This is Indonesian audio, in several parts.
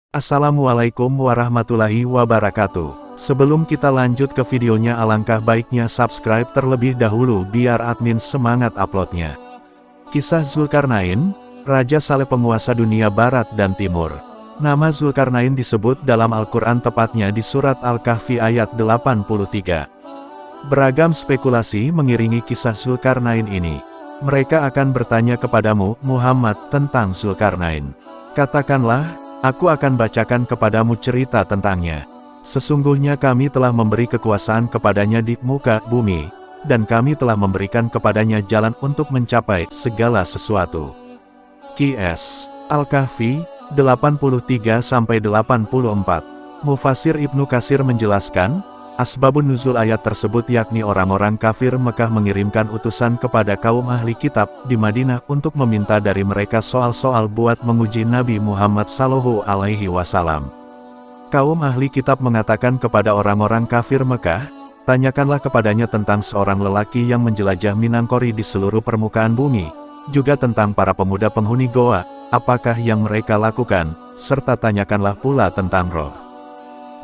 Assalamualaikum warahmatullahi wabarakatuh. Sebelum kita lanjut ke videonya, alangkah baiknya subscribe terlebih dahulu biar admin semangat uploadnya. Kisah Zulkarnain, Raja Saleh penguasa dunia barat dan timur. Nama Zulkarnain disebut dalam Al-Quran tepatnya di surat Al-Kahfi ayat 83. Beragam spekulasi mengiringi kisah Zulkarnain ini. Mereka akan bertanya kepadamu, Muhammad, tentang Zulkarnain. Katakanlah, aku akan bacakan kepadamu cerita tentangnya. Sesungguhnya kami telah memberi kekuasaan kepadanya di muka bumi, dan kami telah memberikan kepadanya jalan untuk mencapai segala sesuatu. Qs. Al-Kahfi, 83-84. Mufasir Ibnu Katsir menjelaskan, asbabun nuzul ayat tersebut yakni orang-orang kafir Mekah mengirimkan utusan kepada kaum ahli kitab di Madinah untuk meminta dari mereka soal-soal buat menguji Nabi Muhammad SAW. Kaum ahli kitab mengatakan kepada orang-orang kafir Mekah, tanyakanlah kepadanya tentang seorang lelaki yang menjelajah Minangkori di seluruh permukaan bumi, juga tentang para pemuda penghuni goa, apakah yang mereka lakukan, serta tanyakanlah pula tentang roh.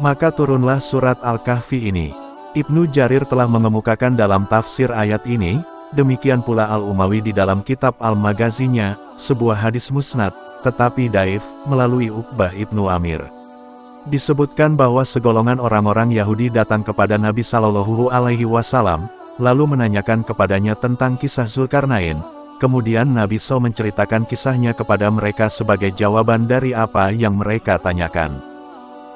Maka turunlah surat Al-Kahfi ini. Ibnu Jarir telah mengemukakan dalam tafsir ayat ini, demikian pula Al-Umawi di dalam kitab Al-Magazinya, sebuah hadis musnad, tetapi daif, melalui Uqbah Ibnu Amir. Disebutkan bahwa segolongan orang-orang Yahudi datang kepada Nabi Shallallahu Alaihi Wasallam, lalu menanyakan kepadanya tentang kisah Zulkarnain, kemudian Nabi SAW menceritakan kisahnya kepada mereka sebagai jawaban dari apa yang mereka tanyakan.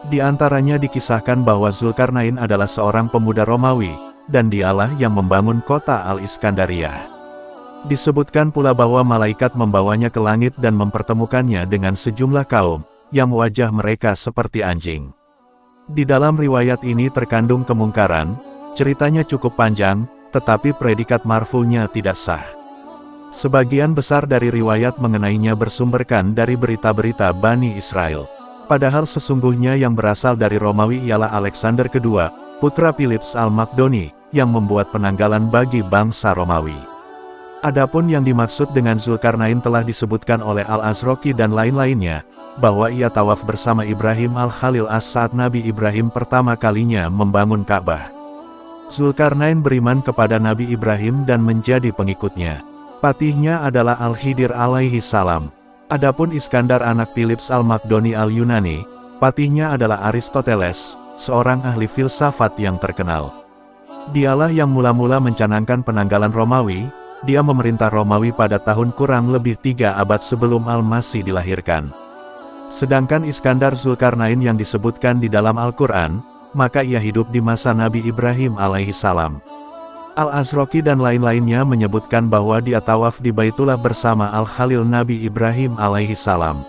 Di antaranya dikisahkan bahwa Zulkarnain adalah seorang pemuda Romawi, dan dialah yang membangun kota Al-Iskandariyah. Disebutkan pula bahwa malaikat membawanya ke langit dan mempertemukannya dengan sejumlah kaum, yang wajah mereka seperti anjing. Di dalam riwayat ini terkandung kemungkaran, ceritanya cukup panjang, tetapi predikat marfu'nya tidak sah. Sebagian besar dari riwayat mengenainya bersumberkan dari berita-berita Bani Israel. Padahal sesungguhnya yang berasal dari Romawi ialah Alexander II, putra Philips Al-Makdoni, yang membuat penanggalan bagi bangsa Romawi. Adapun yang dimaksud dengan Zulkarnain telah disebutkan oleh Al-Azraqi dan lain-lainnya, bahwa ia tawaf bersama Ibrahim Al-Khalil saat Nabi Ibrahim pertama kalinya membangun Ka'bah. Zulkarnain beriman kepada Nabi Ibrahim dan menjadi pengikutnya. Patihnya adalah Al-Khidir alaihi salam. Adapun Iskandar anak Philips Al-Makdoni Al-Yunani, patihnya adalah Aristoteles, seorang ahli filsafat yang terkenal. Dialah yang mula-mula mencanangkan penanggalan Romawi, dia memerintah Romawi pada tahun kurang lebih 3 abad sebelum Al-Masih dilahirkan. Sedangkan Iskandar Zulkarnain yang disebutkan di dalam Al-Quran, maka ia hidup di masa Nabi Ibrahim alaihi salam. Al-Azraqi dan lain-lainnya menyebutkan bahwa dia tawaf di Baitullah bersama Al-Khalil Nabi Ibrahim alaihi salam.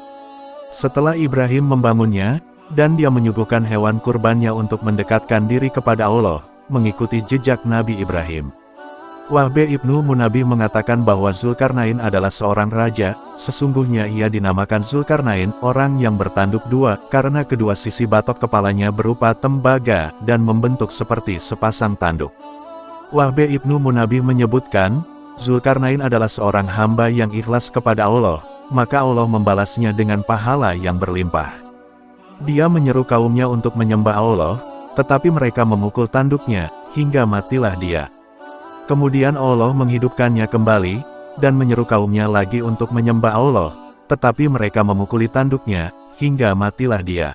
Setelah Ibrahim membangunnya, dan dia menyuguhkan hewan kurbannya untuk mendekatkan diri kepada Allah, mengikuti jejak Nabi Ibrahim. Wahbe Ibnu Munabi mengatakan bahwa Zulkarnain adalah seorang raja, sesungguhnya ia dinamakan Zulkarnain, orang yang bertanduk dua, karena kedua sisi batok kepalanya berupa tembaga, dan membentuk seperti sepasang tanduk. Wahbe Ibnu Munabi menyebutkan, Zulkarnain adalah seorang hamba yang ikhlas kepada Allah, maka Allah membalasnya dengan pahala yang berlimpah. Dia menyeru kaumnya untuk menyembah Allah, tetapi mereka memukul tanduknya, hingga matilah dia. Kemudian Allah menghidupkannya kembali, dan menyeru kaumnya lagi untuk menyembah Allah, tetapi mereka memukuli tanduknya, hingga matilah dia.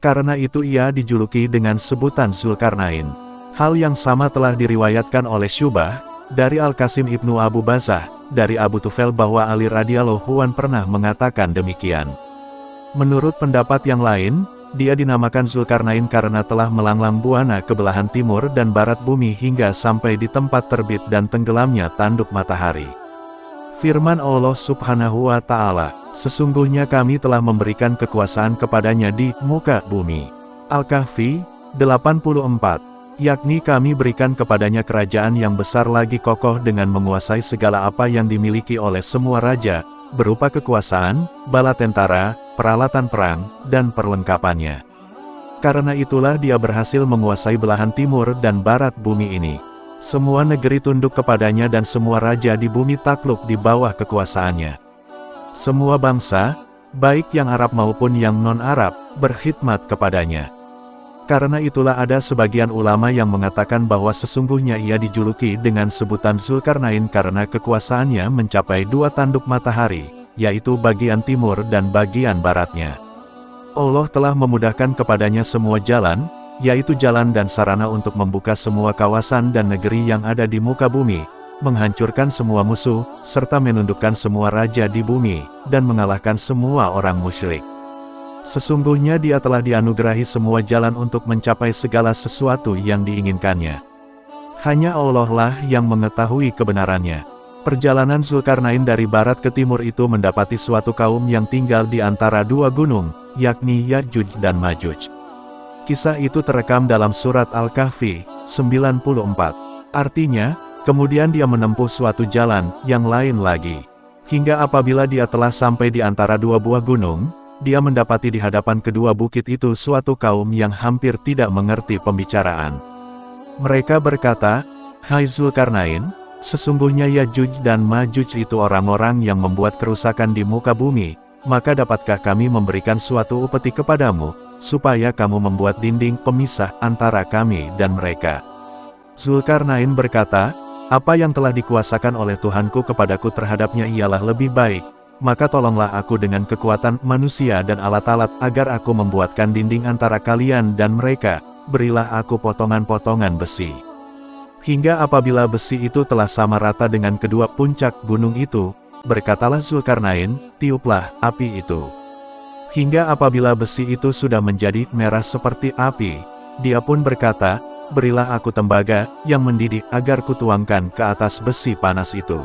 Karena itu ia dijuluki dengan sebutan Zulkarnain. Hal yang sama telah diriwayatkan oleh Syubah, dari Al-Qasim Ibnu Abu Bazah, dari Abu Tufail bahwa Ali radhiyallahu anhu pernah mengatakan demikian. Menurut pendapat yang lain, dia dinamakan Zulkarnain karena telah melanglang buana ke belahan timur dan barat bumi hingga sampai di tempat terbit dan tenggelamnya tanduk matahari. Firman Allah Subhanahu wa Ta'ala, sesungguhnya kami telah memberikan kekuasaan kepadanya di muka bumi. Al-Kahfi, 84. Yakni kami berikan kepadanya kerajaan yang besar lagi kokoh dengan menguasai segala apa yang dimiliki oleh semua raja, berupa kekuasaan, bala tentara, peralatan perang, dan perlengkapannya. Karena itulah dia berhasil menguasai belahan timur dan barat bumi ini. Semua negeri tunduk kepadanya dan semua raja di bumi takluk di bawah kekuasaannya. Semua bangsa, baik yang Arab maupun yang non-Arab, berkhidmat kepadanya. Karena itulah ada sebagian ulama yang mengatakan bahwa sesungguhnya ia dijuluki dengan sebutan Zulkarnain karena kekuasaannya mencapai 2 tanduk matahari, yaitu bagian timur dan bagian baratnya. Allah telah memudahkan kepadanya semua jalan, yaitu jalan dan sarana untuk membuka semua kawasan dan negeri yang ada di muka bumi, menghancurkan semua musuh, serta menundukkan semua raja di bumi, dan mengalahkan semua orang musyrik. Sesungguhnya dia telah dianugerahi semua jalan untuk mencapai segala sesuatu yang diinginkannya. Hanya Allah lah yang mengetahui kebenarannya. Perjalanan Zulkarnain dari barat ke timur itu mendapati suatu kaum yang tinggal di antara 2 gunung, yakni Ya'juj dan Ma'juj. Kisah itu terekam dalam surat Al-Kahfi, 94. Artinya, kemudian dia menempuh suatu jalan yang lain lagi. Hingga apabila dia telah sampai di antara 2 buah gunung, dia mendapati di hadapan kedua bukit itu suatu kaum yang hampir tidak mengerti pembicaraan. Mereka berkata, "Hai Zulkarnain, sesungguhnya Ya'juj dan Ma'juj itu orang-orang yang membuat kerusakan di muka bumi, maka dapatkah kami memberikan suatu upeti kepadamu, supaya kamu membuat dinding pemisah antara kami dan mereka?" Zulkarnain berkata, "Apa yang telah dikuasakan oleh Tuhanku kepadaku terhadapnya ialah lebih baik, maka tolonglah aku dengan kekuatan manusia dan alat-alat agar aku membuatkan dinding antara kalian dan mereka, berilah aku potongan-potongan besi." Hingga apabila besi itu telah sama rata dengan kedua puncak gunung itu, berkatalah Zulkarnain, "Tiuplah api itu." Hingga apabila besi itu sudah menjadi merah seperti api, dia pun berkata, "Berilah aku tembaga yang mendidih agar kutuangkan ke atas besi panas itu."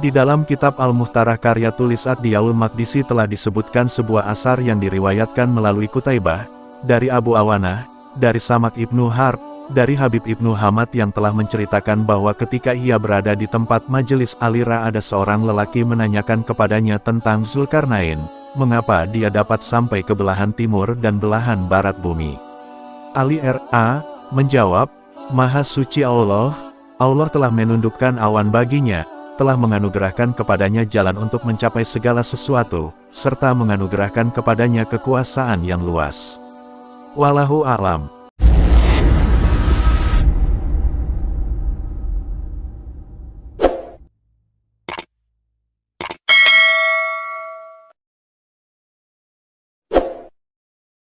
Di dalam kitab Al-Muhtarah karya tulis Ad-Diyaul Maqdisi telah disebutkan sebuah asar yang diriwayatkan melalui Qutaibah, dari Abu Awanah, dari Samak ibnu Harb, dari Habib ibnu Hamad yang telah menceritakan bahwa ketika ia berada di tempat majelis Alira ada seorang lelaki menanyakan kepadanya tentang Zulkarnain, mengapa dia dapat sampai ke belahan timur dan belahan barat bumi. Ali R.A. menjawab, "Maha suci Allah, Allah telah menundukkan awan baginya, telah menganugerahkan kepadanya jalan untuk mencapai segala sesuatu, serta menganugerahkan kepadanya kekuasaan yang luas. Wallahu a'lam."